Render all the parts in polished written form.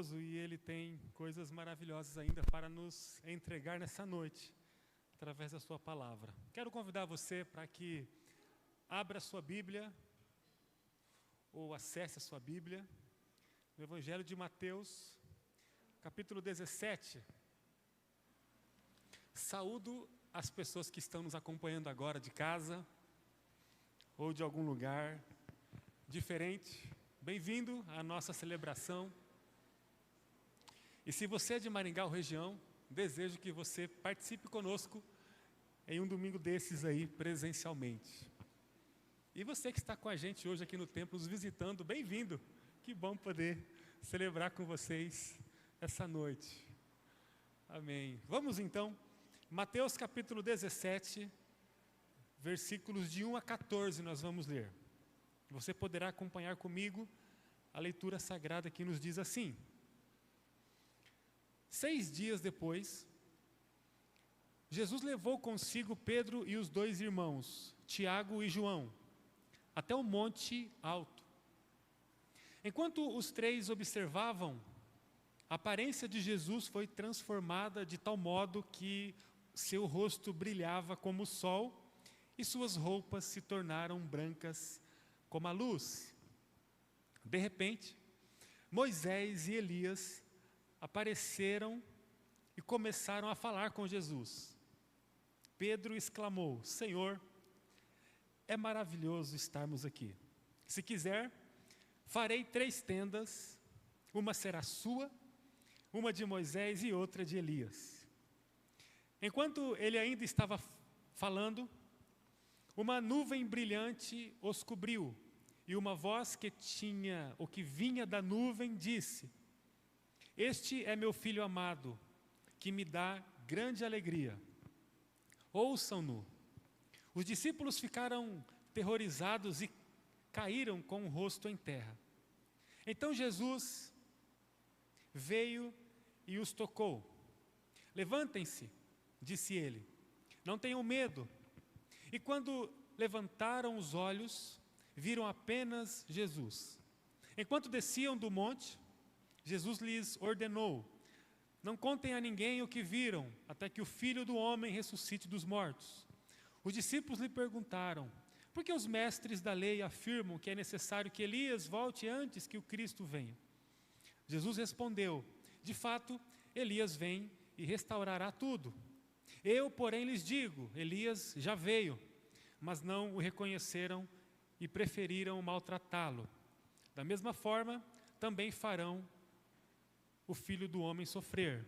poderoso e Ele tem coisas maravilhosas ainda para nos entregar nessa noite, através da sua palavra. Quero convidar você para que abra a sua Bíblia, ou acesse a sua Bíblia, no Evangelho de Mateus, capítulo 17. Saúdo as pessoas que estão nos acompanhando agora de casa, ou de algum lugar diferente. Bem-vindo à nossa celebração. E se você é de Maringá ou região, desejo que você participe conosco em um domingo desses aí, presencialmente. E você que está com a gente hoje aqui no templo, nos visitando, bem-vindo. Que bom poder celebrar com vocês essa noite. Amém. Vamos então, Mateus capítulo 17, versículos de 1 a 14 nós vamos ler. Você poderá acompanhar comigo a leitura sagrada que nos diz assim: 6 dias depois, Jesus levou consigo Pedro e os 2 irmãos, Tiago e João, até o monte alto. Enquanto os 3 observavam, a aparência de Jesus foi transformada de tal modo que seu rosto brilhava como o sol e suas roupas se tornaram brancas como a luz. De repente, Moisés e Elias apareceram e começaram a falar com Jesus. Pedro exclamou: Senhor, é maravilhoso estarmos aqui. Se quiser, farei 3 tendas, uma será sua, uma de Moisés e outra de Elias. Enquanto ele ainda estava falando, uma nuvem brilhante os cobriu, e uma voz que vinha da nuvem disse: Este é meu filho amado, que me dá grande alegria. Ouçam-no. Os discípulos ficaram terrorizados e caíram com o rosto em terra. Então Jesus veio e os tocou. Levantem-se, disse ele, não tenham medo. E quando levantaram os olhos, viram apenas Jesus. Enquanto desciam do monte, Jesus lhes ordenou: não contem a ninguém o que viram, até que o Filho do Homem ressuscite dos mortos. Os discípulos lhe perguntaram: por que os mestres da lei afirmam que é necessário que Elias volte antes que o Cristo venha? Jesus respondeu: de fato, Elias vem e restaurará tudo. Eu, porém, lhes digo, Elias já veio, mas não o reconheceram e preferiram maltratá-lo. Da mesma forma, também farão o Filho do Homem sofrer.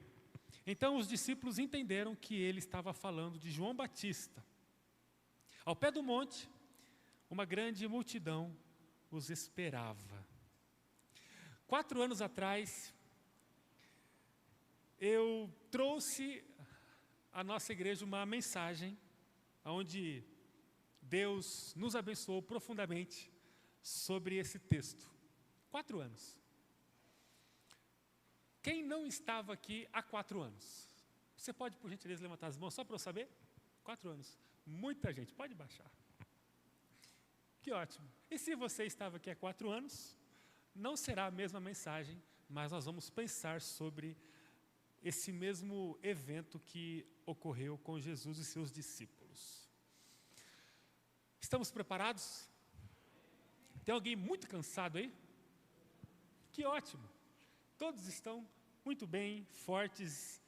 Então os discípulos entenderam que ele estava falando de João Batista. Ao pé do monte, uma grande multidão os esperava. 4 anos atrás, eu trouxe à nossa igreja uma mensagem onde Deus nos abençoou profundamente sobre esse texto. 4 anos. Quem não estava aqui há 4 anos? Você pode, por gentileza, levantar as mãos só para eu saber? 4 anos. Muita gente. Pode baixar. Que ótimo. E se você estava aqui há 4 anos, não será a mesma mensagem, mas nós vamos pensar sobre esse mesmo evento que ocorreu com Jesus e seus discípulos. Estamos preparados? Tem alguém muito cansado aí? Que ótimo! Todos estão muito bem, fortes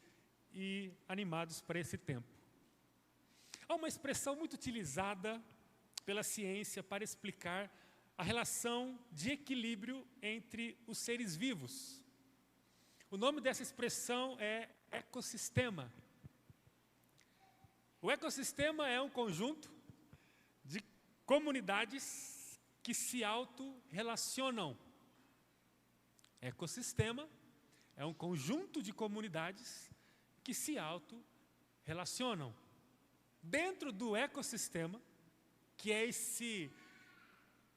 e animados para esse tempo. Há uma expressão muito utilizada pela ciência para explicar a relação de equilíbrio entre os seres vivos. O nome dessa expressão é ecossistema. O ecossistema é um conjunto de comunidades que se auto-relacionam. Ecossistema é um conjunto de comunidades que se auto-relacionam. Dentro do ecossistema, que é esse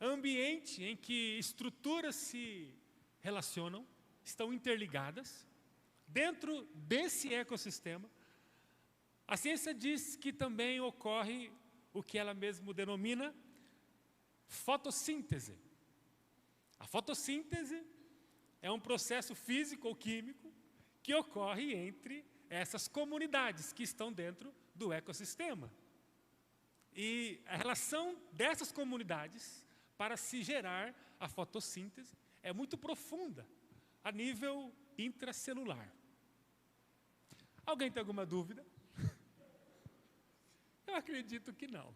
ambiente em que estruturas se relacionam, estão interligadas, dentro desse ecossistema, a ciência diz que também ocorre o que ela mesma denomina fotossíntese. A fotossíntese é um processo físico ou químico que ocorre entre essas comunidades que estão dentro do ecossistema. E a relação dessas comunidades para se gerar a fotossíntese é muito profunda, a nível intracelular. Alguém tem alguma dúvida? Eu acredito que não.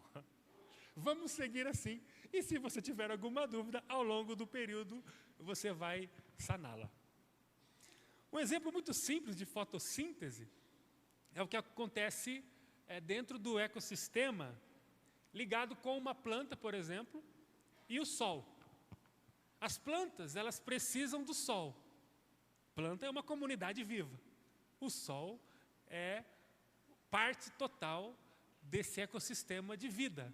Vamos seguir assim. E se você tiver alguma dúvida, ao longo do período, você vai saná-la. Um exemplo muito simples de fotossíntese é o que acontece dentro do ecossistema, ligado com uma planta, por exemplo, e o sol. As plantas, elas precisam do sol. Planta é uma comunidade viva. O sol é parte total desse ecossistema de vida.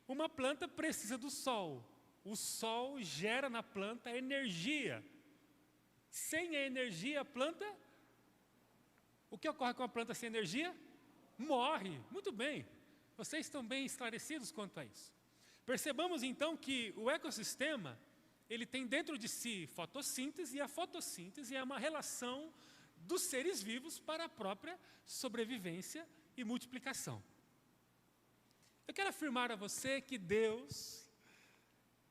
Uma planta precisa do sol. O sol gera na planta energia. Sem a energia, a planta... O que ocorre com a planta sem energia? Morre. Muito bem. Vocês estão bem esclarecidos quanto a isso. Percebamos então que o ecossistema, ele tem dentro de si fotossíntese, e a fotossíntese é uma relação dos seres vivos para a própria sobrevivência e multiplicação. Eu quero afirmar a você que Deus,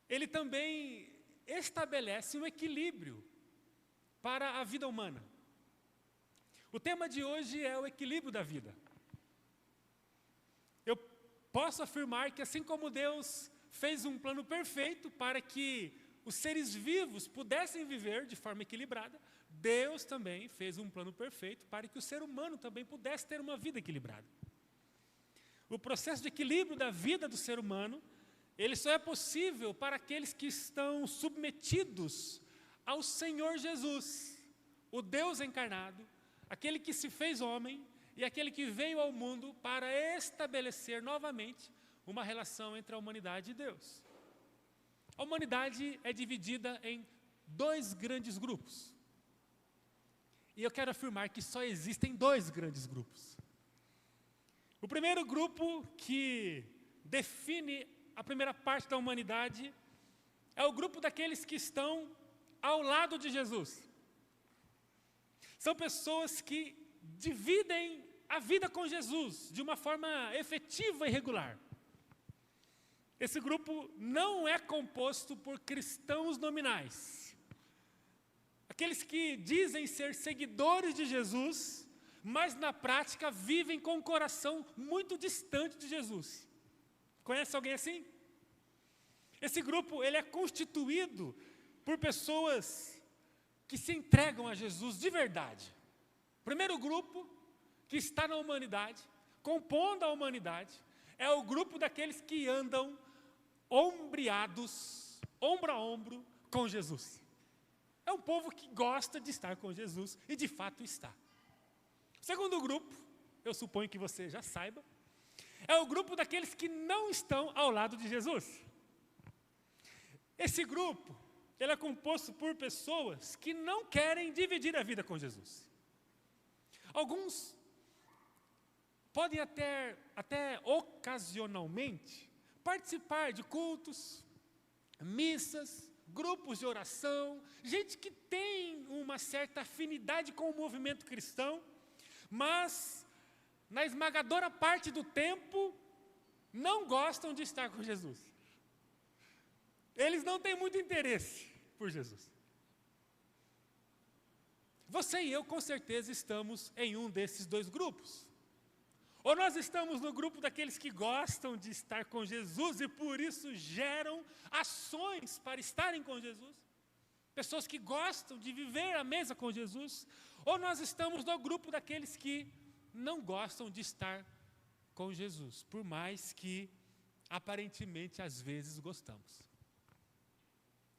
Ele também estabelece um equilíbrio para a vida humana. O tema de hoje é o equilíbrio da vida. Eu posso afirmar que assim como Deus fez um plano perfeito para que os seres vivos pudessem viver de forma equilibrada, Deus também fez um plano perfeito para que o ser humano também pudesse ter uma vida equilibrada. O processo de equilíbrio da vida do ser humano, ele só é possível para aqueles que estão submetidos ao Senhor Jesus, o Deus encarnado, aquele que se fez homem e aquele que veio ao mundo para estabelecer novamente uma relação entre a humanidade e Deus. A humanidade é dividida em dois grandes grupos. E eu quero afirmar que só existem dois grandes grupos. O primeiro grupo, que define a primeira parte da humanidade, é o grupo daqueles que estão ao lado de Jesus. São pessoas que dividem a vida com Jesus de uma forma efetiva e regular. Esse grupo não é composto por cristãos nominais. Aqueles que dizem ser seguidores de Jesus, mas na prática vivem com um coração muito distante de Jesus. Conhece alguém assim? Esse grupo, ele é constituído por pessoas que se entregam a Jesus de verdade. O primeiro grupo que está na humanidade, compondo a humanidade, é o grupo daqueles que andam ombreados, ombro a ombro, com Jesus. É um povo que gosta de estar com Jesus e de fato está. O segundo grupo, eu suponho que você já saiba, é o grupo daqueles que não estão ao lado de Jesus. Esse grupo, ele é composto por pessoas que não querem dividir a vida com Jesus. Alguns podem até ocasionalmente participar de cultos, missas, grupos de oração, gente que tem uma certa afinidade com o movimento cristão, mas na esmagadora parte do tempo não gostam de estar com Jesus. Eles não têm muito interesse por Jesus. Você e eu, com certeza, estamos em um desses dois grupos. Ou nós estamos no grupo daqueles que gostam de estar com Jesus e por isso geram ações para estarem com Jesus. Pessoas que gostam de viver à mesa com Jesus. Ou nós estamos no grupo daqueles que não gostam de estar com Jesus, por mais que aparentemente às vezes gostamos.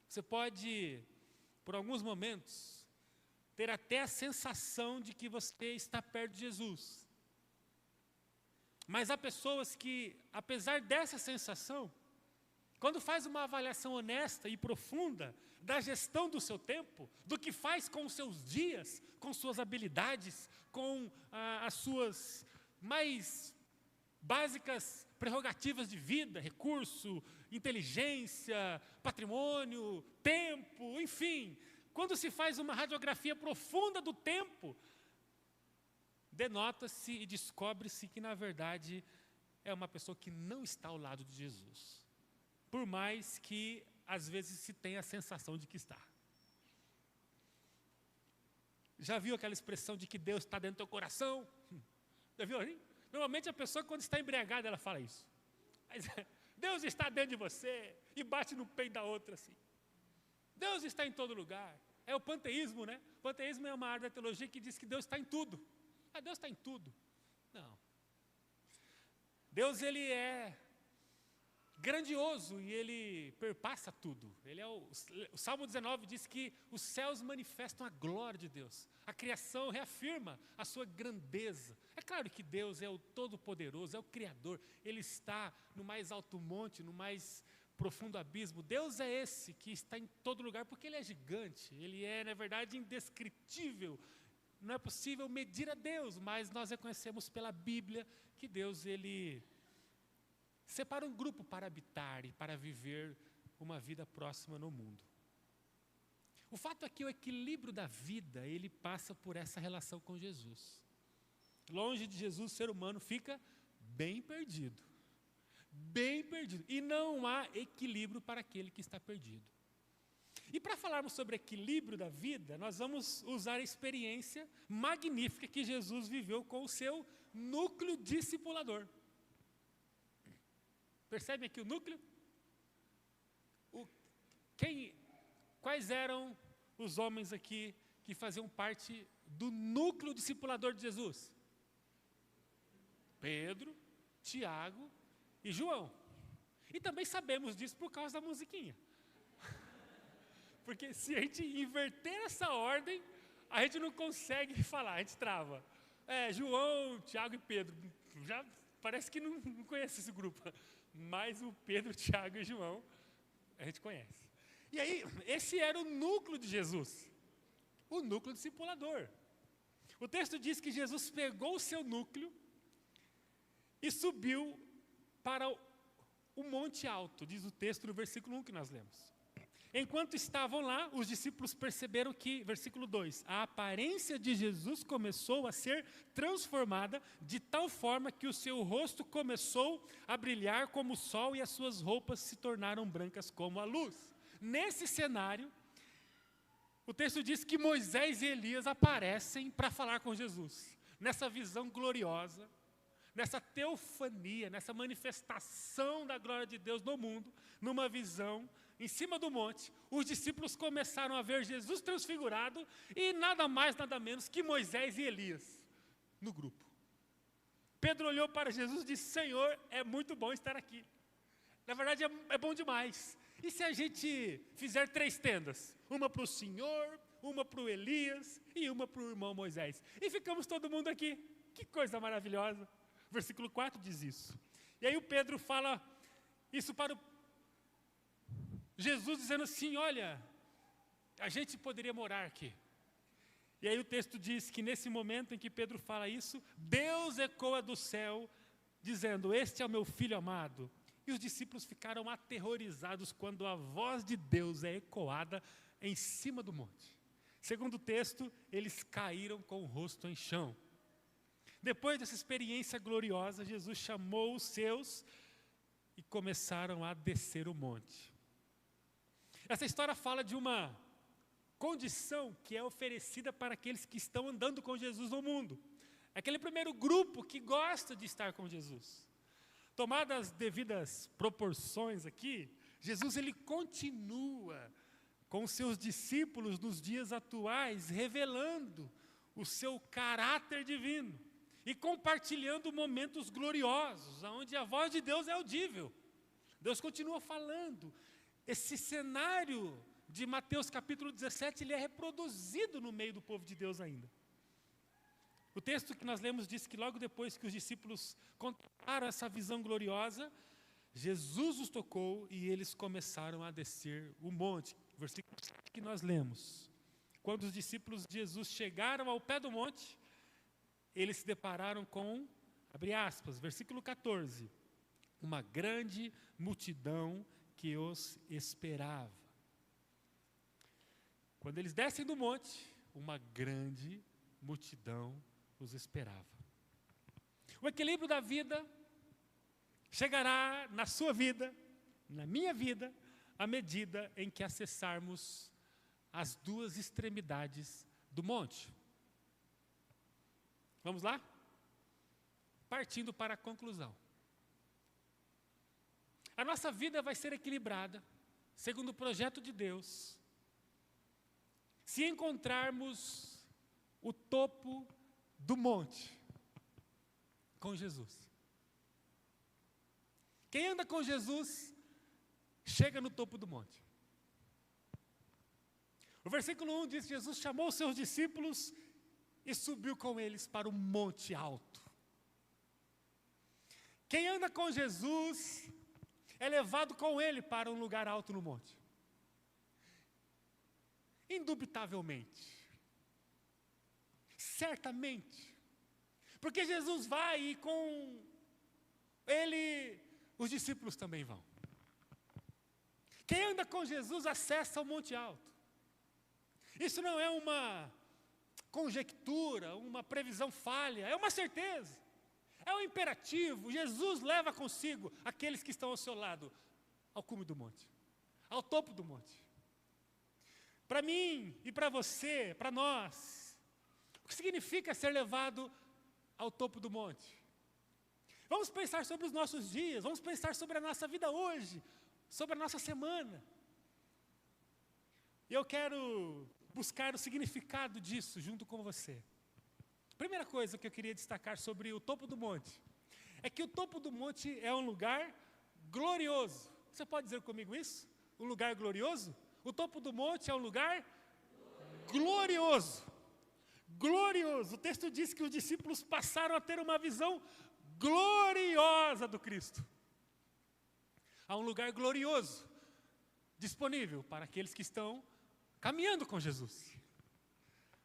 Você pode, por alguns momentos, ter até a sensação de que você está perto de Jesus. Mas há pessoas que, apesar dessa sensação, quando faz uma avaliação honesta e profunda da gestão do seu tempo, do que faz com os seus dias, com suas habilidades, com as suas mais básicas prerrogativas de vida, recurso, inteligência, patrimônio, tempo, enfim, Quando se faz uma radiografia profunda do tempo, denota-se e descobre-se que, na verdade, é uma pessoa que não está ao lado de Jesus. Por mais que, às vezes, se tenha a sensação de que está. Já viu aquela expressão de que Deus está dentro do teu coração? Já viu assim? Normalmente a pessoa, quando está embriagada, ela fala isso. Mas Deus está dentro de você e bate no peito da outra assim. Deus está em todo lugar. É o panteísmo, né? O panteísmo é uma área da teologia que diz que Deus está em tudo. Ah, Deus está em tudo. Não. Deus, ele é grandioso e ele perpassa tudo. O Salmo 19 diz que os céus manifestam a glória de Deus. A criação reafirma a sua grandeza. É claro que Deus é o Todo-Poderoso, é o Criador. Ele está no mais alto monte, no mais profundo abismo. Deus é esse que está em todo lugar, porque Ele é gigante. Ele é, na verdade, indescritível. Não é possível medir a Deus, mas nós reconhecemos pela Bíblia que Deus, Ele separa um grupo para habitar e para viver uma vida próxima no mundo. O fato é que o equilíbrio da vida, ele passa por essa relação com Jesus. Longe de Jesus, o ser humano fica bem perdido. Bem perdido. E não há equilíbrio para aquele que está perdido. E para falarmos sobre equilíbrio da vida, nós vamos usar a experiência magnífica que Jesus viveu com o seu núcleo discipulador. Percebem aqui o núcleo? Quais eram os homens aqui que faziam parte do núcleo discipulador de Jesus? Pedro, Tiago e João. E também sabemos disso por causa da musiquinha. Porque se a gente inverter essa ordem, a gente não consegue falar, a gente trava. João, Tiago e Pedro. Já parece que não conhece esse grupo. Mas o Pedro, Tiago e João, a gente conhece. E aí, esse era o núcleo de Jesus. O núcleo discipulador. O texto diz que Jesus pegou o seu núcleo e subiu para o monte alto, diz o texto no versículo 1 que nós lemos. Enquanto estavam lá, os discípulos perceberam que, versículo 2, a aparência de Jesus começou a ser transformada de tal forma que o seu rosto começou a brilhar como o sol e as suas roupas se tornaram brancas como a luz. Nesse cenário, o texto diz que Moisés e Elias aparecem para falar com Jesus. Nessa visão gloriosa, nessa teofania, nessa manifestação da glória de Deus no mundo, numa visão em cima do monte, os discípulos começaram a ver Jesus transfigurado e nada mais, nada menos que Moisés e Elias no grupo. Pedro olhou para Jesus e disse: Senhor, é muito bom estar aqui. Na verdade, é bom demais. E se a gente fizer 3 tendas? Uma para o Senhor, uma para o Elias e uma para o irmão Moisés. E ficamos todo mundo aqui. Que coisa maravilhosa. Versículo 4 diz isso. E aí o Pedro fala isso para Jesus, dizendo assim: olha, a gente poderia morar aqui. E aí o texto diz que nesse momento em que Pedro fala isso, Deus ecoa do céu, dizendo: este é o meu filho amado. E os discípulos ficaram aterrorizados quando a voz de Deus é ecoada em cima do monte. Segundo o texto, eles caíram com o rosto em chão. Depois dessa experiência gloriosa, Jesus chamou os seus e começaram a descer o monte. Essa história fala de uma condição que é oferecida para aqueles que estão andando com Jesus no mundo. Aquele primeiro grupo que gosta de estar com Jesus. Tomadas as devidas proporções aqui, Jesus ele continua com os seus discípulos nos dias atuais, revelando o seu caráter divino e compartilhando momentos gloriosos, onde a voz de Deus é audível. Deus continua falando. Esse cenário de Mateus capítulo 17, ele é reproduzido no meio do povo de Deus ainda. O texto que nós lemos diz que logo depois que os discípulos contaram essa visão gloriosa, Jesus os tocou e eles começaram a descer o monte. Versículo que nós lemos. Quando os discípulos de Jesus chegaram ao pé do monte, eles se depararam com, abre aspas, versículo 14, uma grande multidão que os esperava. Quando eles descem do monte, uma grande multidão os esperava. O equilíbrio da vida chegará na sua vida, na minha vida, à medida em que acessarmos as duas extremidades do monte. Vamos lá? Partindo para a conclusão. A nossa vida vai ser equilibrada, segundo o projeto de Deus, se encontrarmos o topo do monte com Jesus. Quem anda com Jesus, chega no topo do monte. O versículo 1 diz que Jesus chamou os seus discípulos e subiu com eles para o monte alto. Quem anda com Jesus é levado com ele para um lugar alto no monte. Indubitavelmente. Certamente. Porque Jesus vai e com ele os discípulos também vão. Quem anda com Jesus acessa o monte alto. Isso não é uma conjectura, uma previsão falha, é uma certeza. É um imperativo. Jesus leva consigo aqueles que estão ao seu lado ao cume do monte, ao topo do monte. Para mim e para você, para nós, o que significa ser levado ao topo do monte? Vamos pensar sobre os nossos dias, vamos pensar sobre a nossa vida hoje, sobre a nossa semana. E eu quero buscar o significado disso junto com você. Primeira coisa que eu queria destacar sobre o topo do monte é que o topo do monte é um lugar glorioso. Você pode dizer comigo isso? Um lugar glorioso? O topo do monte é um lugar glorioso. Glorioso. O texto diz que os discípulos passaram a ter uma visão gloriosa do Cristo. Há um lugar glorioso disponível para aqueles que estão caminhando com Jesus.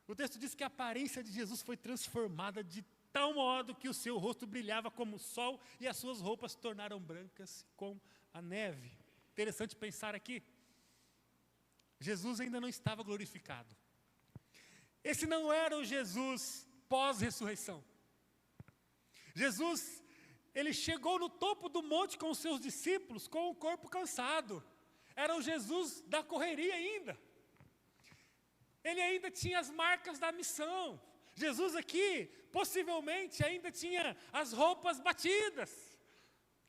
O texto diz que a aparência de Jesus foi transformada de tal modo que o seu rosto brilhava como o sol e as suas roupas se tornaram brancas como a neve. Interessante pensar aqui. Jesus ainda não estava glorificado. Esse não era o Jesus pós-ressurreição. Jesus, ele chegou no topo do monte com os seus discípulos com o corpo cansado. Era o Jesus da correria ainda. Ele ainda tinha as marcas da missão. Jesus aqui, possivelmente, ainda tinha as roupas batidas,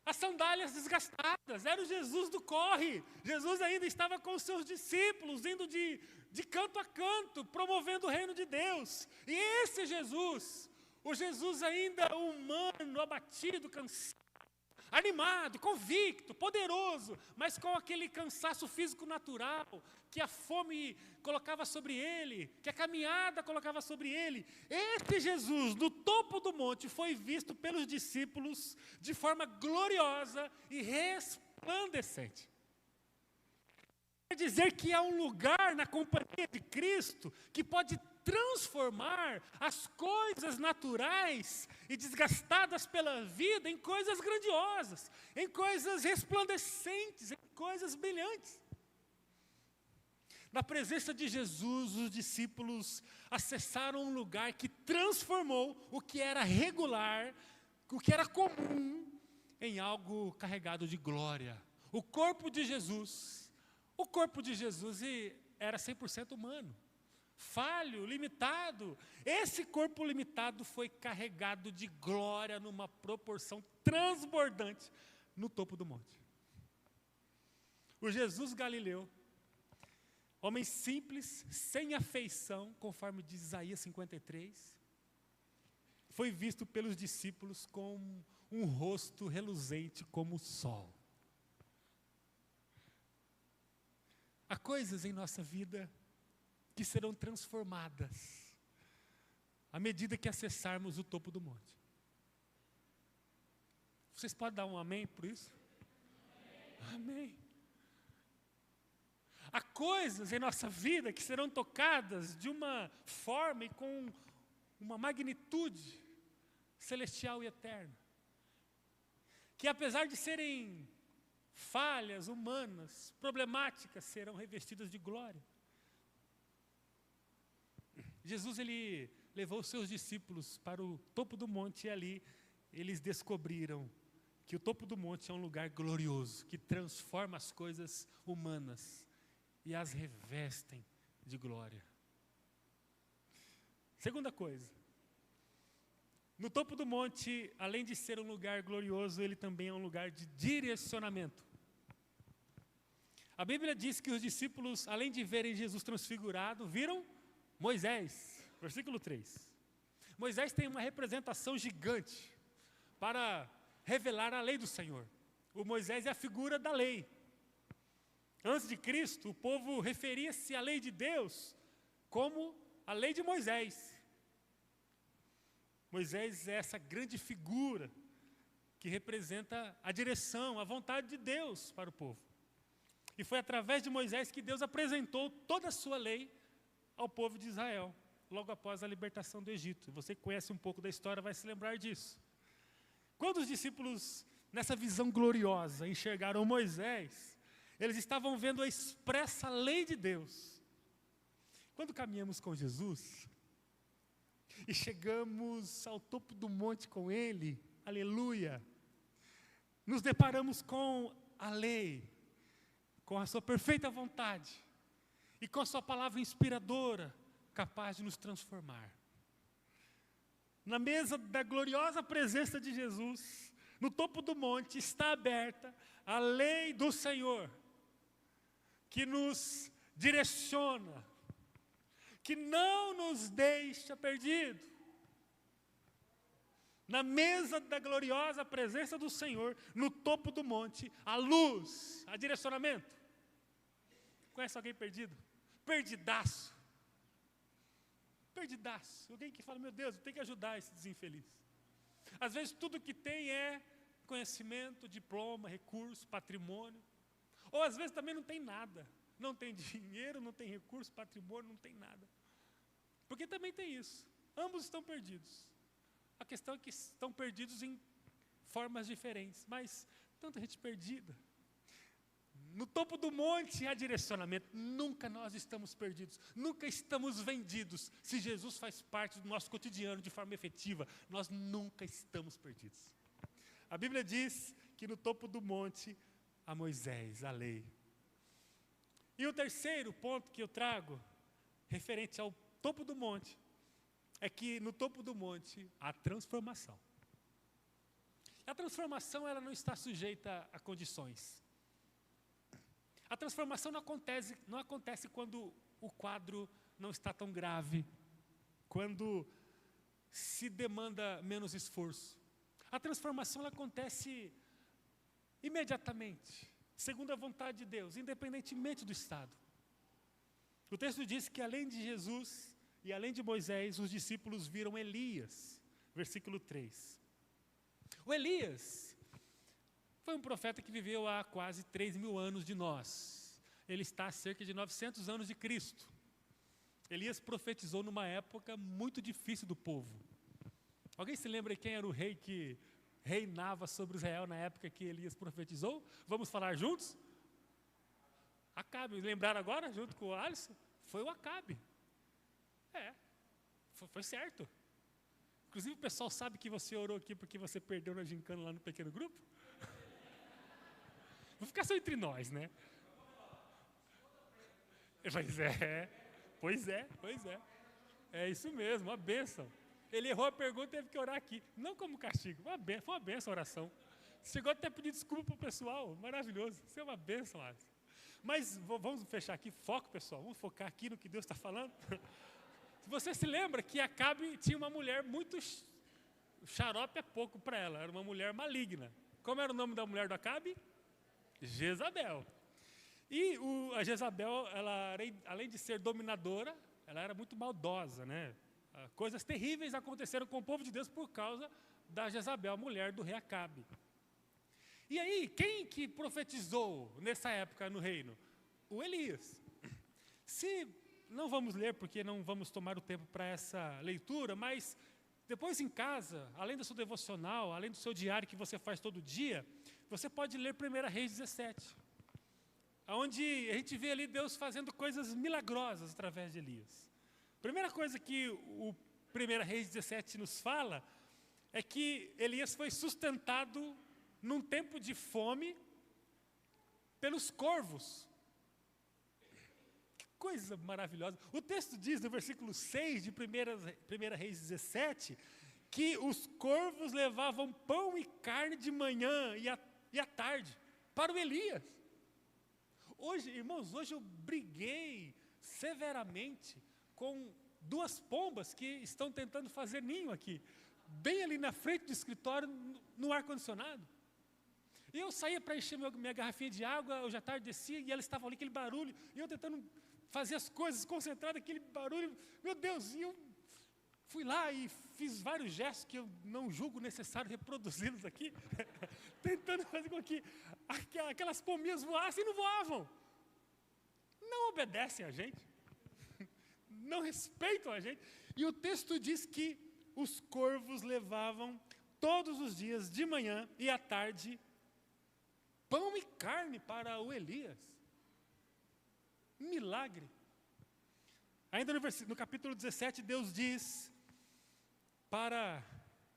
as sandálias desgastadas. Era o Jesus do corre. Jesus ainda estava com os seus discípulos, indo de canto a canto, promovendo o reino de Deus. E esse Jesus, o Jesus ainda humano, abatido, cansado, animado, convicto, poderoso, mas com aquele cansaço físico natural, que a fome colocava sobre ele, que a caminhada colocava sobre ele. Este Jesus, no topo do monte, foi visto pelos discípulos de forma gloriosa e resplandecente. Quer dizer que há um lugar na companhia de Cristo que pode transformar as coisas naturais e desgastadas pela vida em coisas grandiosas, em coisas resplandecentes, em coisas brilhantes. Na presença de Jesus, os discípulos acessaram um lugar que transformou o que era regular, o que era comum, em algo carregado de glória. O corpo de Jesus era 100% humano, falho, limitado. Esse corpo limitado foi carregado de glória numa proporção transbordante no topo do monte. O Jesus Galileu, homem simples, sem afeição, conforme diz Isaías 53, foi visto pelos discípulos com um rosto reluzente como o sol. Há coisas em nossa vida que serão transformadas à medida que acessarmos o topo do monte. Vocês podem dar um amém por isso? Amém. Há coisas em nossa vida que serão tocadas de uma forma e com uma magnitude celestial e eterna, que apesar de serem falhas humanas, problemáticas, serão revestidas de glória. Jesus ele levou os seus discípulos para o topo do monte e ali eles descobriram que o topo do monte é um lugar glorioso, que transforma as coisas humanas e as revestem de glória. Segunda coisa, no topo do monte, além de ser um lugar glorioso, ele também é um lugar de direcionamento. A Bíblia diz que os discípulos, além de verem Jesus transfigurado, viram Moisés, versículo 3. Moisés tem uma representação gigante para revelar a lei do Senhor. O Moisés é a figura da lei. Antes de Cristo, o povo referia-se à lei de Deus como a lei de Moisés. Moisés é essa grande figura que representa a direção, a vontade de Deus para o povo. E foi através de Moisés que Deus apresentou toda a sua lei ao povo de Israel, logo após a libertação do Egito. Você que conhece um pouco da história vai se lembrar disso. Quando os discípulos, nessa visão gloriosa, enxergaram Moisés, eles estavam vendo a expressa lei de Deus. Quando caminhamos com Jesus e chegamos ao topo do monte com Ele, aleluia, nos deparamos com a lei, com a sua perfeita vontade e com a sua palavra inspiradora, capaz de nos transformar. Na mesa da gloriosa presença de Jesus, no topo do monte, está aberta a lei do Senhor, que nos direciona, que não nos deixa perdido. Na mesa da gloriosa presença do Senhor, no topo do monte, a luz, a direcionamento. Conhece alguém perdido? Perdidaço. Perdidaço. Alguém que fala, meu Deus, eu tenho que ajudar esse desinfeliz. Às vezes tudo que tem é conhecimento, diploma, recurso, patrimônio. Ou às vezes também não tem nada. Não tem dinheiro, não tem recurso, patrimônio, não tem nada. Porque também tem isso. Ambos estão perdidos. A questão é que estão perdidos em formas diferentes. Mas tanta gente perdida. No topo do monte há direcionamento. Nunca nós estamos perdidos. Nunca estamos vendidos. Se Jesus faz parte do nosso cotidiano de forma efetiva, nós nunca estamos perdidos. A Bíblia diz que no topo do monte há Moisés, a lei. E o terceiro ponto que eu trago, referente ao topo do monte, é que no topo do monte há transformação. A transformação ela não está sujeita a condições. A transformação não acontece quando o quadro não está tão grave, quando se demanda menos esforço. A transformação ela acontece imediatamente, segundo a vontade de Deus, independentemente do estado. O texto diz que além de Jesus e além de Moisés, os discípulos viram Elias, versículo 3. O Elias foi um profeta que viveu há quase 3.000 anos de nós. Ele está a cerca de 900 anos de Cristo. Elias profetizou numa época muito difícil do povo. Alguém se lembra quem era o rei que reinava sobre Israel na época que Elias profetizou? Vamos falar juntos? Acabe. Lembraram agora, junto com o Alisson? Foi o Acabe. Foi certo. Inclusive o pessoal sabe que você orou aqui porque você perdeu na gincana lá no pequeno grupo? Vou ficar só entre nós, né? Pois é. É isso mesmo, uma bênção. Ele errou a pergunta e teve que orar aqui. Não como castigo, foi uma bênção a oração. Chegou até a pedir desculpa para o pessoal, maravilhoso. Isso é uma bênção, Alisson. Mas vamos fechar aqui, foco pessoal, vamos focar aqui no que Deus está falando. Você se lembra que Acabe tinha uma mulher muito, xarope é pouco para ela, era uma mulher maligna. Como era o nome da mulher do Acabe? Jezabel. E a Jezabel, ela, além de ser dominadora, ela era muito maldosa, né? Coisas terríveis aconteceram com o povo de Deus por causa da Jezabel, a mulher do rei Acabe. E aí, quem que profetizou nessa época no reino? O Elias. Não vamos ler, porque não vamos tomar o tempo para essa leitura, mas depois em casa, além do seu devocional, além do seu diário que você faz todo dia, você pode ler 1 Reis 17, onde a gente vê ali Deus fazendo coisas milagrosas através de Elias. Primeira coisa que o 1 Reis 17 nos fala é que Elias foi sustentado num tempo de fome pelos corvos. Que coisa maravilhosa. O texto diz no versículo 6 de 1 Reis 17 que os corvos levavam pão e carne de manhã e à tarde para o Elias. Hoje, irmãos, hoje eu briguei severamente com 2 pombas que estão tentando fazer ninho aqui, bem ali na frente do escritório, no ar-condicionado. E eu saía para encher minha garrafinha de água, hoje à tarde descia, e elas estavam ali, aquele barulho, e eu tentando fazer as coisas, concentrado, aquele barulho, meu Deus, e eu fui lá e fiz vários gestos que eu não julgo necessário reproduzi-los aqui, tentando fazer com que aquelas pombinhas voassem e não voavam. Não obedecem a gente, não respeitam a gente. E o texto diz que os corvos levavam todos os dias, de manhã e à tarde, pão e carne para o Elias. Milagre. Ainda no capítulo 17, Deus diz para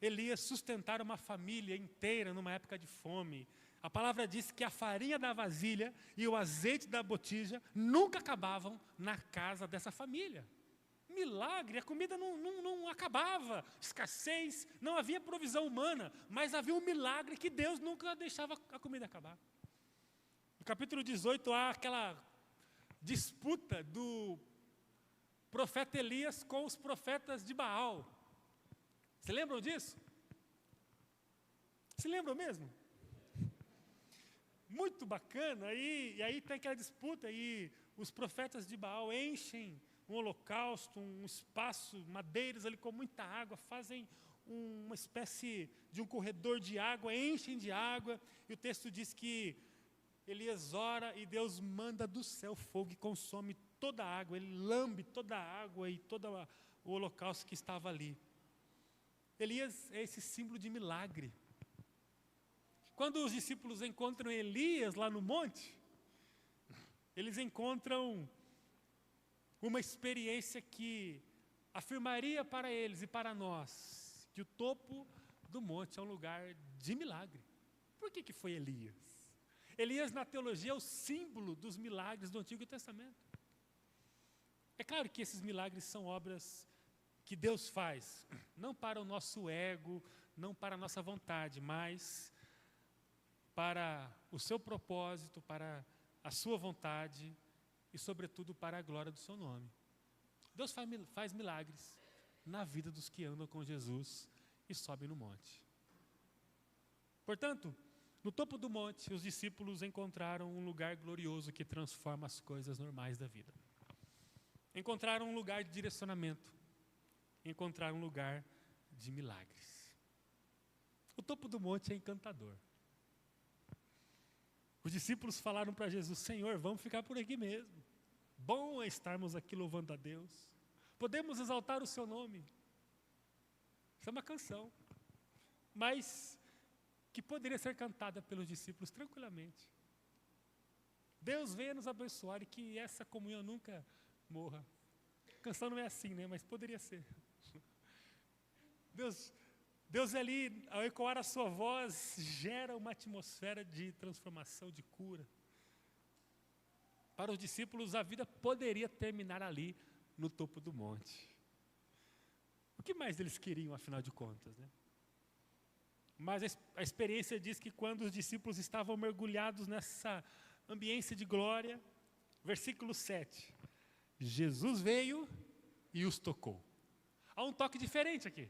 Elias sustentar uma família inteira numa época de fome. A palavra diz que a farinha da vasilha e o azeite da botija nunca acabavam na casa dessa família. Milagre, a comida não acabava, escassez, não havia provisão humana, mas havia um milagre que Deus nunca deixava a comida acabar. No capítulo 18 há aquela disputa do profeta Elias com os profetas de Baal. Se lembram disso? Se lembram mesmo? Muito bacana, e aí tem aquela disputa, e os profetas de Baal enchem um holocausto, um espaço, madeiras ali com muita água, fazem uma espécie de um corredor de água, enchem de água, e o texto diz que Elias ora e Deus manda do céu fogo e consome toda a água, ele lambe toda a água e todo o holocausto que estava ali. Elias é esse símbolo de milagre. Quando os discípulos encontram Elias lá no monte, eles encontram uma experiência que afirmaria para eles e para nós que o topo do monte é um lugar de milagre. Por que foi Elias? Elias, na teologia, é o símbolo dos milagres do Antigo Testamento. É claro que esses milagres são obras que Deus faz, não para o nosso ego, não para a nossa vontade, mas para o seu propósito, para a sua vontade e, sobretudo, para a glória do seu nome. Deus faz milagres na vida dos que andam com Jesus e sobem no monte. Portanto, no topo do monte, os discípulos encontraram um lugar glorioso que transforma as coisas normais da vida. Encontraram um lugar de direcionamento. Encontraram um lugar de milagres. O topo do monte é encantador. Os discípulos falaram para Jesus: Senhor, vamos ficar por aqui mesmo. Bom é estarmos aqui louvando a Deus. Podemos exaltar o seu nome. Isso é uma canção, mas que poderia ser cantada pelos discípulos tranquilamente. Deus venha nos abençoar e que essa comunhão nunca morra. A canção não é assim, né? Mas poderia ser. Deus ali, ao ecoar a sua voz, gera uma atmosfera de transformação, de cura. Para os discípulos, a vida poderia terminar ali, no topo do monte. O que mais eles queriam, afinal de contas, né? Mas a experiência diz que quando os discípulos estavam mergulhados nessa ambiência de glória, versículo 7, Jesus veio e os tocou. Há um toque diferente aqui.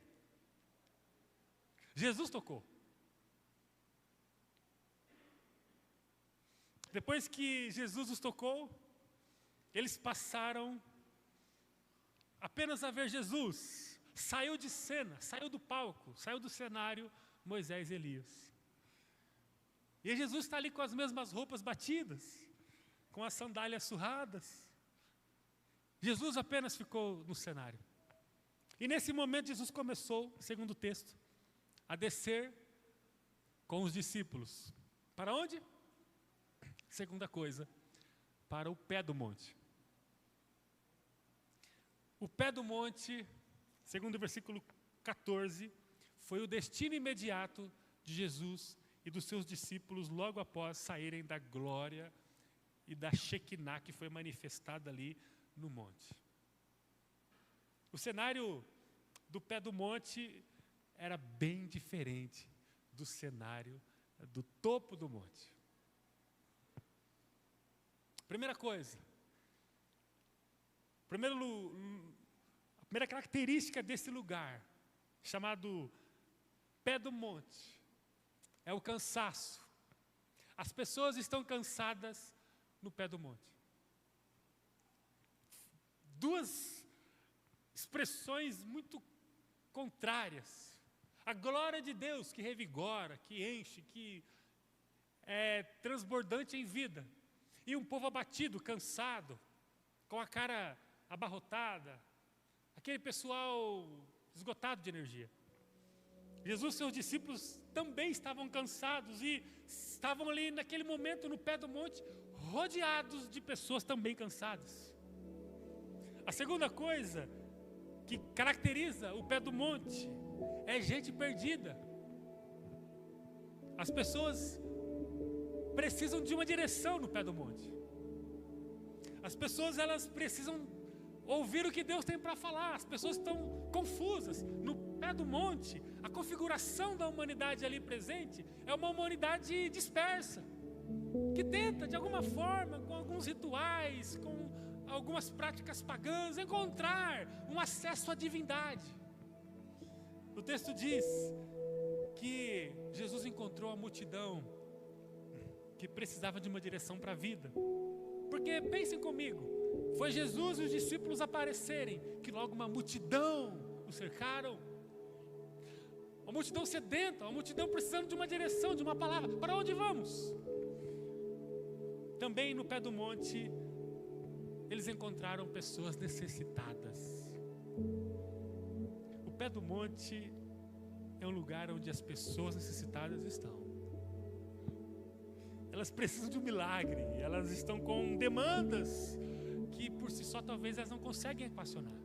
Jesus tocou. Depois que Jesus os tocou, eles passaram apenas a ver Jesus. Saiu de cena, saiu do palco, saiu do cenário Moisés e Elias. E Jesus está ali com as mesmas roupas batidas, com as sandálias surradas. Jesus apenas ficou no cenário. E nesse momento Jesus começou, segundo o texto, a descer com os discípulos. Para onde? Segunda coisa, para o pé do monte. O pé do monte, segundo o versículo 14, foi o destino imediato de Jesus e dos seus discípulos logo após saírem da glória e da Shekinah que foi manifestada ali no monte. O cenário do pé do monte era bem diferente do cenário do topo do monte. Primeira coisa, a primeira característica desse lugar, chamado pé do monte, é o cansaço. As pessoas estão cansadas no pé do monte. Duas expressões muito contrárias. A glória de Deus que revigora, que enche, que é transbordante em vida. E um povo abatido, cansado, com a cara abarrotada. Aquele pessoal esgotado de energia. Jesus e seus discípulos também estavam cansados e estavam ali naquele momento no pé do monte, rodeados de pessoas também cansadas. A segunda coisa que caracteriza o pé do monte é gente perdida. As pessoas precisam de uma direção no pé do monte. As pessoas, elas precisam ouvir o que Deus tem para falar. As pessoas estão confusas. No pé do monte, a configuração da humanidade ali presente é uma humanidade dispersa, que tenta, de alguma forma, com alguns rituais, com algumas práticas pagãs, encontrar um acesso à divindade. O texto diz que Jesus encontrou a multidão que precisava de uma direção para a vida. Porque, pensem comigo, foi Jesus e os discípulos aparecerem, que logo uma multidão o cercaram. Uma multidão sedenta, uma multidão precisando de uma direção, de uma palavra. Para onde vamos? Também no pé do monte, eles encontraram pessoas necessitadas. O pé do monte é um lugar onde as pessoas necessitadas estão. Elas precisam de um milagre, elas estão com demandas que por si só talvez elas não conseguem equacionar.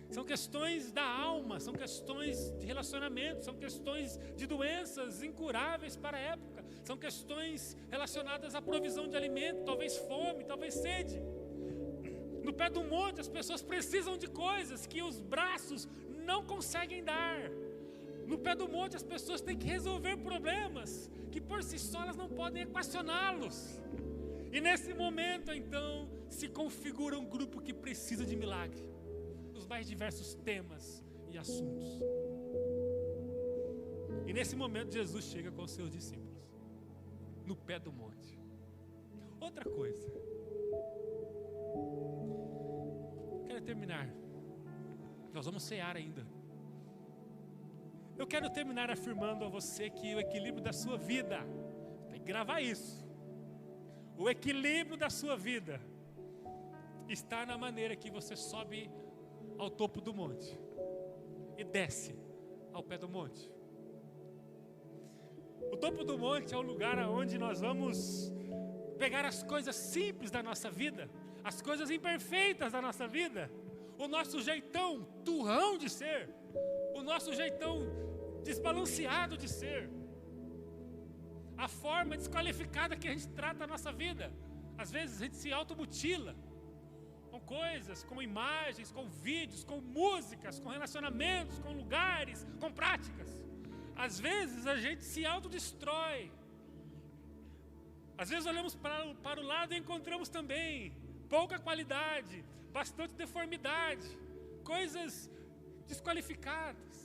São questões da alma, são questões de relacionamento, são questões de doenças incuráveis para a época, são questões relacionadas à provisão de alimento, talvez fome, talvez sede. No pé do monte as pessoas precisam de coisas que os braços não conseguem dar. No pé do monte as pessoas têm que resolver problemas que por si só elas não podem equacioná-los. E nesse momento então se configura um grupo que precisa de milagre, nos mais diversos temas e assuntos. E nesse momento Jesus chega com os seus discípulos no pé do monte. Outra coisa, quero terminar, nós vamos cear ainda. Eu quero terminar afirmando a você que o equilíbrio da sua vida, tem que gravar isso, o equilíbrio da sua vida está na maneira que você sobe ao topo do monte e desce ao pé do monte. O topo do monte é o lugar onde nós vamos pegar as coisas simples da nossa vida, as coisas imperfeitas da nossa vida, o nosso jeitão turrão de ser, o nosso jeitão desbalanceado de ser, a forma desqualificada que a gente trata a nossa vida. Às vezes a gente se automutila com coisas, com imagens, com vídeos, com músicas, com relacionamentos, com lugares, com práticas. Às vezes a gente se autodestrói. Às vezes olhamos para o lado e encontramos também pouca qualidade, bastante deformidade, coisas desqualificadas,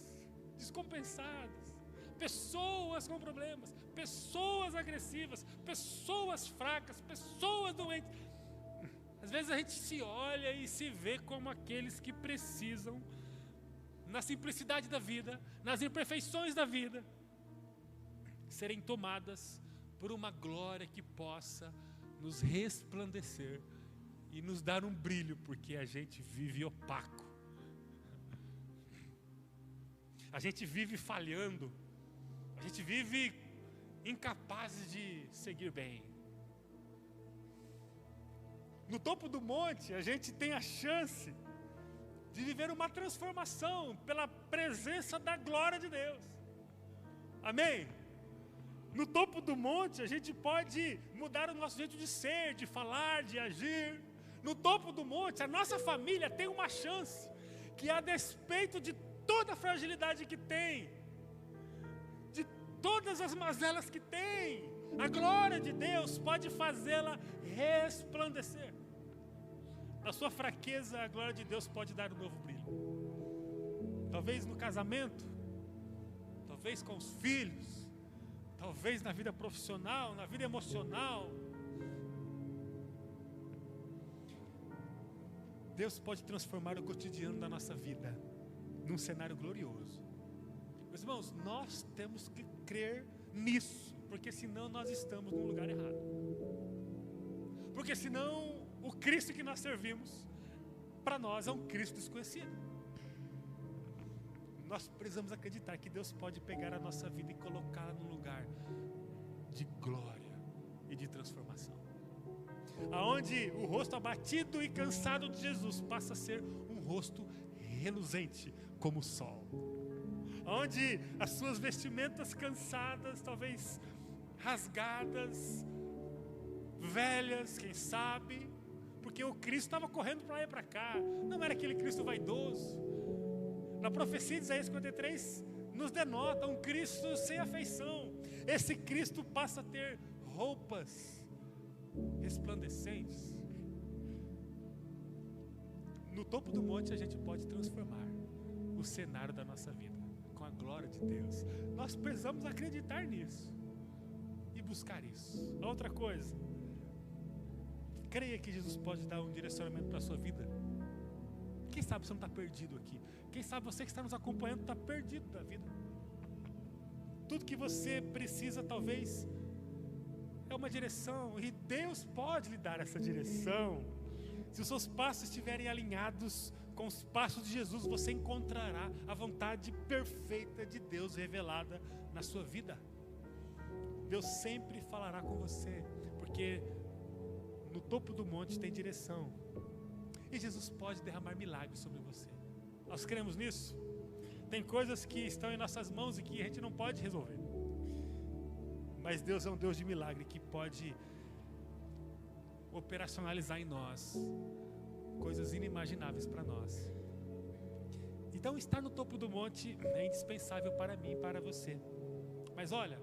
descompensadas, pessoas com problemas, pessoas agressivas, pessoas fracas, pessoas doentes. Às vezes a gente se olha e se vê como aqueles que precisam, na simplicidade da vida, nas imperfeições da vida, serem tomadas por uma glória que possa nos resplandecer e nos dar um brilho, porque a gente vive opaco. A gente vive falhando, a gente vive incapazes de seguir bem. No topo do monte, a gente tem a chance de viver uma transformação pela presença da glória de Deus. Amém? No topo do monte a gente pode mudar o nosso jeito de ser, de falar, de agir. No topo do monte a nossa família tem uma chance que, a despeito de toda a fragilidade que tem, de todas as mazelas que tem, a glória de Deus pode fazê-la resplandecer. Na sua fraqueza, a glória de Deus pode dar um novo brilho. Talvez no casamento, talvez com os filhos, talvez na vida profissional, na vida emocional. Deus pode transformar o cotidiano da nossa vida num cenário glorioso. Meus irmãos, nós temos que crer nisso, porque senão nós estamos no lugar errado. Porque senão o Cristo que nós servimos, para nós é um Cristo desconhecido. Nós precisamos acreditar que Deus pode pegar a nossa vida e colocá-la num lugar de glória e de transformação, aonde o rosto abatido e cansado de Jesus passa a ser um rosto reluzente como o sol, onde as suas vestimentas cansadas, talvez rasgadas, velhas, quem sabe, porque o Cristo estava correndo para lá e para cá, não era aquele Cristo vaidoso. Na profecia de Isaías 53 nos denota um Cristo sem afeição. Esse Cristo passa a ter roupas resplandecentes. No topo do monte a gente pode transformar o cenário da nossa vida com a glória de Deus. Nós precisamos acreditar nisso e buscar isso. Outra coisa, creia que Jesus pode dar um direcionamento para a sua vida. Quem sabe você não está perdido aqui? Quem sabe você que está nos acompanhando está perdido da vida? Tudo que você precisa talvez é uma direção, e Deus pode lhe dar essa direção. Se os seus passos estiverem alinhados com os passos de Jesus, você encontrará a vontade perfeita de Deus revelada na sua vida. Deus sempre falará com você, porque no topo do monte tem direção. E Jesus pode derramar milagres sobre você. Nós cremos nisso? Tem coisas que estão em nossas mãos e que a gente não pode resolver. Mas Deus é um Deus de milagre que pode operacionalizar em nós coisas inimagináveis para nós. Então estar no topo do monte é indispensável para mim e para você. Mas olha,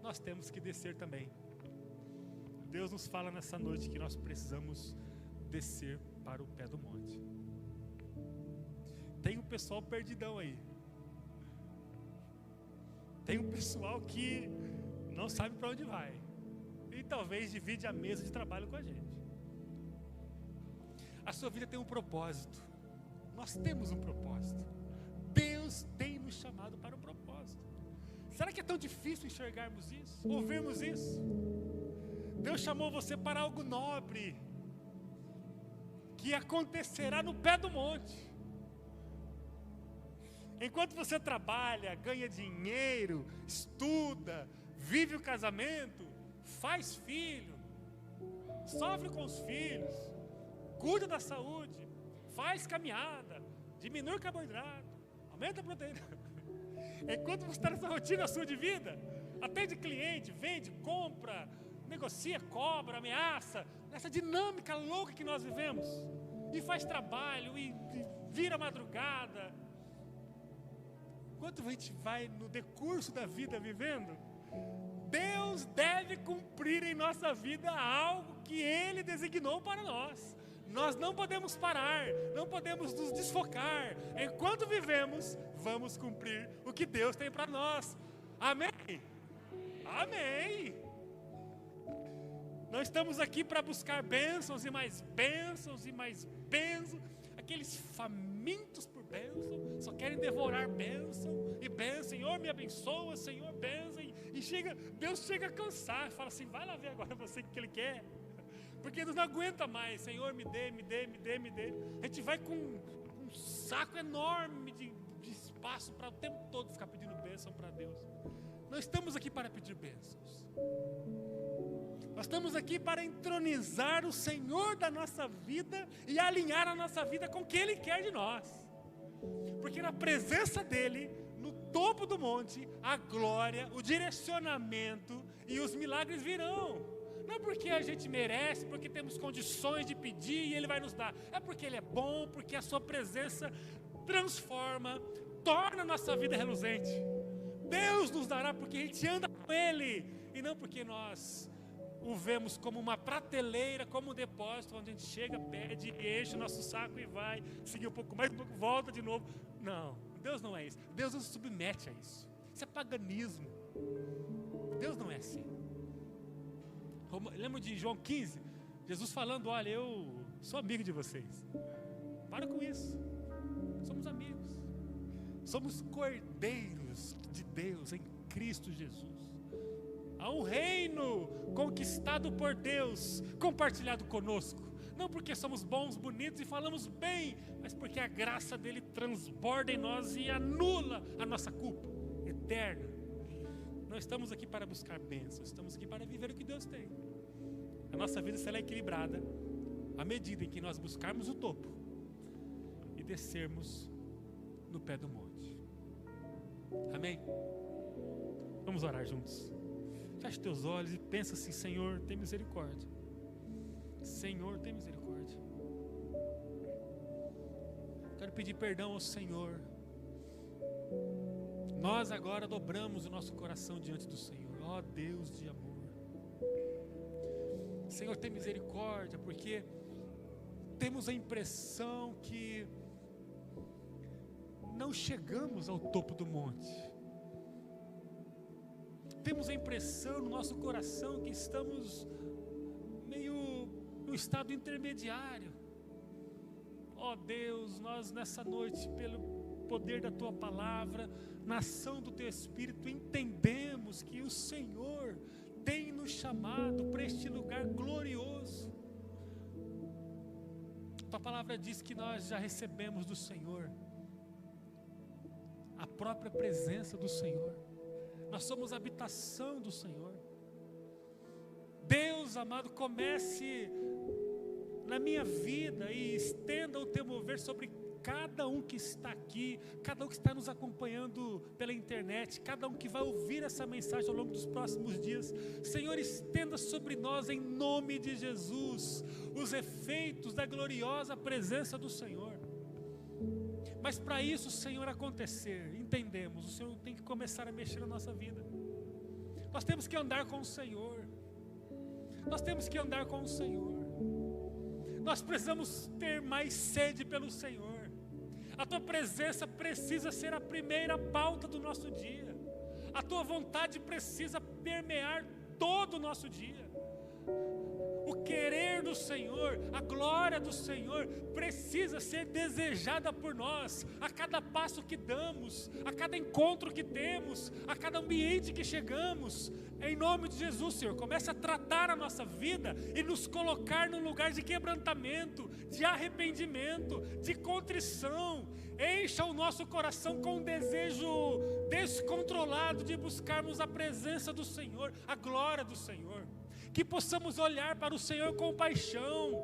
nós temos que descer também. Deus nos fala nessa noite que nós precisamos descer para o pé do monte. Tem um pessoal perdidão aí. Tem um pessoal que não sabe para onde vai. E talvez divide a mesa de trabalho com a gente. A sua vida tem um propósito. Nós temos um propósito. Deus tem nos chamado para um propósito. Será que é tão difícil enxergarmos isso? Ouvirmos isso? Deus chamou você para algo nobre, que acontecerá no pé do monte. Enquanto você trabalha, ganha dinheiro, estuda, vive o casamento, faz filho, sofre com os filhos, cuida da saúde, faz caminhada, diminui o carboidrato, aumenta a proteína. Enquanto você está nessa rotina sua de vida, atende cliente, vende, compra, negocia, cobra, ameaça, nessa dinâmica louca que nós vivemos, e faz trabalho, e vira madrugada. Enquanto a gente vai no decurso da vida vivendo, Deus deve cumprir em nossa vida algo que Ele designou para nós. Nós não podemos parar, não podemos nos desfocar. Enquanto vivemos, vamos cumprir o que Deus tem para nós. Amém? Amém! Não estamos aqui para buscar bênçãos e mais bênçãos e mais bênçãos. Aqueles famintos por bênção, só querem devorar bênção e bênção. Senhor, me abençoa, Senhor, bênção. E Deus chega a cansar, fala assim, vai lá ver agora você o que Ele quer. Porque Deus não aguenta mais, Senhor, me dê, me dê, me dê, me dê. A gente vai com um saco enorme de espaço para o tempo todo ficar pedindo bênção para Deus. Não estamos aqui para pedir bênçãos. Nós estamos aqui para entronizar o Senhor da nossa vida e alinhar a nossa vida com o que Ele quer de nós. Porque na presença dele, no topo do monte, a glória, o direcionamento e os milagres virão. Não porque a gente merece, porque temos condições de pedir e ele vai nos dar. É porque ele é bom, porque a sua presença transforma, torna a nossa vida reluzente. Deus nos dará porque a gente anda com ele, e não porque nós o vemos como uma prateleira, como um depósito, onde a gente chega, pede, enche o nosso saco e vai, seguir um pouco mais, volta de novo. Não, Deus não é isso. Deus não se submete a isso. Isso é paganismo. Deus não é assim. Lembra de João 15? Jesus falando, olha, eu sou amigo de vocês. Para com isso. Somos amigos. Somos cordeiros de Deus em Cristo Jesus. Há um reino conquistado por Deus, compartilhado conosco. Não porque somos bons, bonitos e falamos bem, mas porque a graça dele transborda em nós e anula a nossa culpa eterna. Não estamos aqui para buscar bênçãos, estamos aqui para viver o que Deus tem. A nossa vida será equilibrada à medida em que nós buscarmos o topo e descermos no pé do monte. Amém? Vamos orar juntos. Feche teus olhos e pensa assim: Senhor, tem misericórdia. Senhor, tem misericórdia. Quero pedir perdão ao Senhor. Nós agora dobramos o nosso coração diante do Senhor. Ó Deus de amor. Senhor, tem misericórdia, porque temos a impressão que não chegamos ao topo do monte. Temos a impressão no nosso coração que estamos meio no estado intermediário. Ó Deus, nós nessa noite, pelo poder da Tua Palavra, na ação do Teu Espírito, entendemos que o Senhor tem nos chamado para este lugar glorioso. Tua Palavra diz que nós já recebemos do Senhor a própria presença do Senhor. Nós somos a habitação do Senhor. Deus amado, comece na minha vida e estenda o Teu mover sobre cada um que está aqui, cada um que está nos acompanhando pela internet, cada um que vai ouvir essa mensagem ao longo dos próximos dias. Senhor, estenda sobre nós, em nome de Jesus, os efeitos da gloriosa presença do Senhor. Mas para isso, Senhor, acontecer, entendemos, o Senhor tem que começar a mexer na nossa vida. Nós temos que andar com o Senhor. Nós temos que andar com o Senhor. Nós precisamos ter mais sede pelo Senhor. A Tua presença precisa ser a primeira pauta do nosso dia. A Tua vontade precisa permear todo o nosso dia. O querer do Senhor, a glória do Senhor precisa ser desejada por nós, a cada passo que damos, a cada encontro que temos, a cada ambiente que chegamos. Em nome de Jesus, Senhor, comece a tratar a nossa vida e nos colocar num lugar de quebrantamento, de arrependimento, de contrição. Encha o nosso coração com um desejo descontrolado de buscarmos a presença do Senhor, a glória do Senhor. Que possamos olhar para o Senhor com paixão,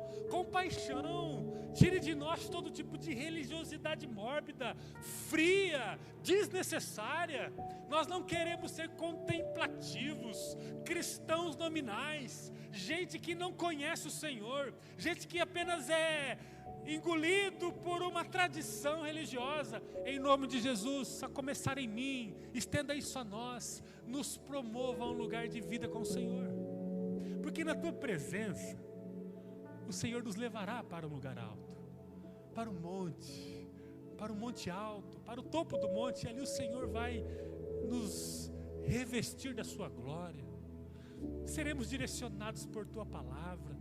tire de nós todo tipo de religiosidade mórbida, fria, desnecessária. Nós não queremos ser contemplativos, cristãos nominais, gente que não conhece o Senhor, gente que apenas é engolido por uma tradição religiosa. Em nome de Jesus, a começar em mim, estenda isso a nós, nos promova a um lugar de vida com o Senhor. Porque na Tua presença, o Senhor nos levará para um lugar alto, para um monte alto, para o topo do monte, e ali o Senhor vai nos revestir da Sua glória. Seremos direcionados por Tua Palavra,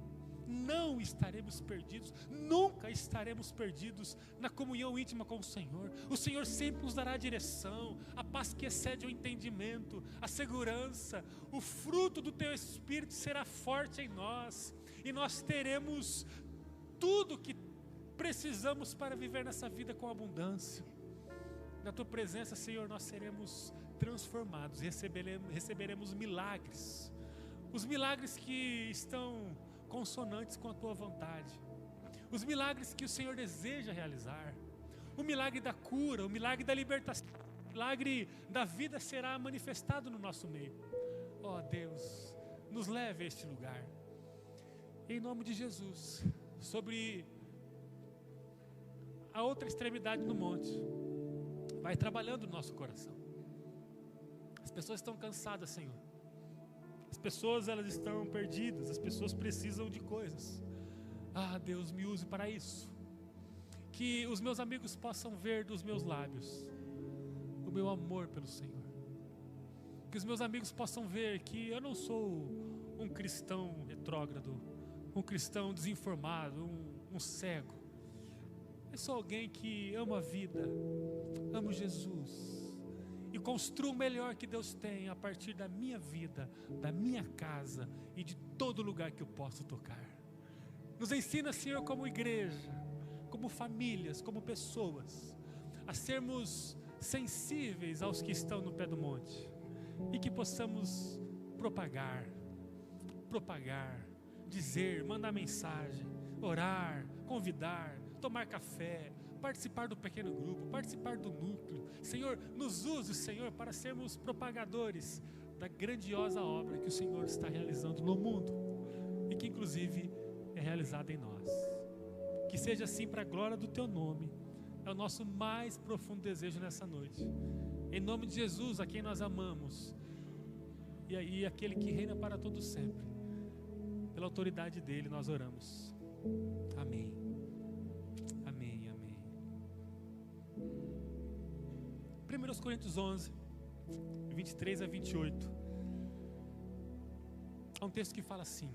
não estaremos perdidos, nunca estaremos perdidos na comunhão íntima com o Senhor. O Senhor sempre nos dará a direção, a paz que excede o entendimento, a segurança. O fruto do Teu Espírito será forte em nós, e nós teremos tudo que precisamos para viver nessa vida com abundância. Na Tua presença, Senhor, nós seremos transformados, receberemos milagres, os milagres que estão consonantes com a Tua vontade, os milagres que o Senhor deseja realizar, o milagre da cura, o milagre da libertação, o milagre da vida será manifestado no nosso meio. Ó Deus, nos leve a este lugar. Em nome de Jesus, sobre a outra extremidade do monte, vai trabalhando o nosso coração. As pessoas estão cansadas, Senhor. As pessoas, elas estão perdidas. As pessoas precisam de coisas. Ah, Deus, me use para isso. Que os meus amigos possam ver dos meus lábios o meu amor pelo Senhor. Que os meus amigos possam ver que eu não sou um cristão retrógrado, um cristão desinformado, um cego. Eu sou alguém que ama a vida, amo Jesus e construo o melhor que Deus tem a partir da minha vida, da minha casa e de todo lugar que eu posso tocar. Nos ensina, Senhor, como igreja, como famílias, como pessoas, a sermos sensíveis aos que estão no pé do monte e que possamos propagar, dizer, mandar mensagem, orar, convidar, tomar café, participar do pequeno grupo, participar do núcleo. Senhor, nos use, Senhor, para sermos propagadores da grandiosa obra que o Senhor está realizando no mundo e que inclusive é realizada em nós. Que seja assim para a glória do Teu nome. É o nosso mais profundo desejo nessa noite. Em nome de Jesus, a quem nós amamos e aquele que reina para todo sempre. Pela autoridade dele nós oramos. Amém. Amém, amém. 1 Coríntios 11, 23 a 28. Há um texto que fala assim: